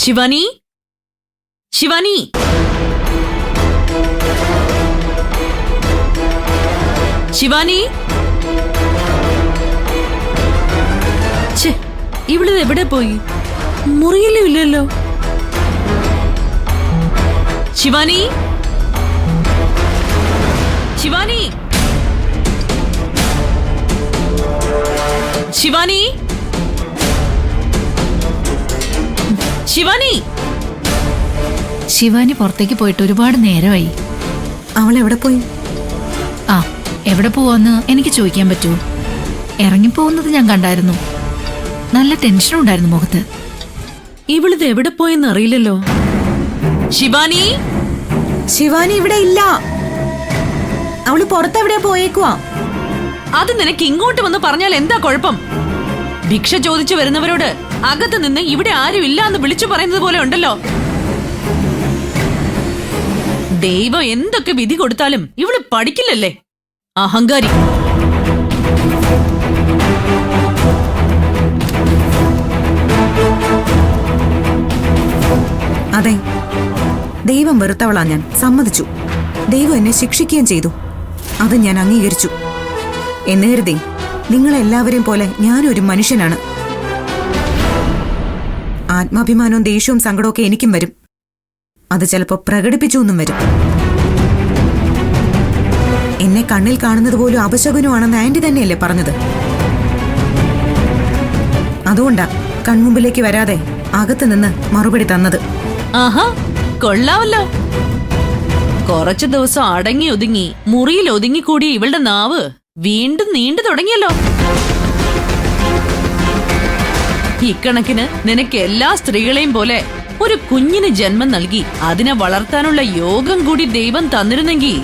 ശിവാനി, ശിവാനി, ശിവാനി. ഇവിടുന്ന് എവിടെ പോയി? മുറിയിലും ഇല്ലല്ലോ. ശിവാനി, ശിവാനി, ശിവാനി, ശിവാനി. ശിവാനി പുറത്തേക്ക് പോയിട്ട് ഒരുപാട് നേരമായി. അവൾ എവിടെ പോയി? ആ, എവിടെ പോവാന്ന് എനിക്ക് ചോദിക്കാൻ പറ്റുമോ? ഇറങ്ങിപ്പോകുന്നത് ഞാൻ കണ്ടായിരുന്നു. നല്ല ടെൻഷൻ ഉണ്ടായിരുന്നു മുഖത്ത്. ഇവിളിത് എവിടെ പോയെന്ന് അറിയില്ലല്ലോ. ശിവാനി, ശിവാനി ഇവിടെ ഇല്ല. അവള് പുറത്തെവിടെയാ പോയേക്കുവാ. അത് നിനക്ക് ഇങ്ങോട്ട് വന്ന് പറഞ്ഞാൽ എന്താ കുഴപ്പം? ഭിക്ഷ ചോദിച്ചു വരുന്നവരോട് അകത്ത് നിന്ന് ഇവിടെ ആരും ഇല്ല എന്ന് വിളിച്ചു പറയുന്നത് പോലെ ഉണ്ടല്ലോ. ദൈവം എന്തൊക്കെ വിധി കൊടുത്താലും ഇവള് പഠിക്കില്ലല്ലേ, അഹങ്കാരി. അതെ, ദൈവം വെറുത്തവളാ ഞാൻ, സമ്മതിച്ചു. ദൈവം എന്നെ ശിക്ഷിക്കുകയും ചെയ്തു, അത് ഞാൻ അംഗീകരിച്ചു. എന്ന് കരുതി നിങ്ങളെല്ലാവരെയും പോലെ ഞാനൊരു മനുഷ്യനാണ്. ആത്മാഭിമാനവും ദേഷ്യവും സങ്കടമൊക്കെ എനിക്കും വരും. അത് ചിലപ്പോ പ്രകടിപ്പിച്ചു എന്നും വരും. എന്നെ കണ്ണിൽ കാണുന്നത് പോലും അപശകുനമാണെന്ന് ആന്റി തന്നെയല്ലേ പറഞ്ഞത്? അതുകൊണ്ടാ കൺമുമ്പിലേക്ക് വരാതെ അകത്ത് നിന്ന് മറുപടി തന്നത്. ആഹാ, കൊള്ളാമല്ലോ. കുറച്ചു ദിവസം അടങ്ങി ഒതുങ്ങി മുറിയിൽ ഒതുങ്ങിക്കൂടിയ ഇവളുടെ നാവ് വീണ്ടും നീണ്ടു തുടങ്ങിയല്ലോ. ഇക്കണക്കിന് നിനക്ക് എല്ലാ സ്ത്രീകളെയും പോലെ ഒരു കുഞ്ഞിന് ജന്മം നൽകി അതിനെ വളർത്താനുള്ള യോഗം കൂടി ദൈവം തന്നിരുന്നെങ്കിൽ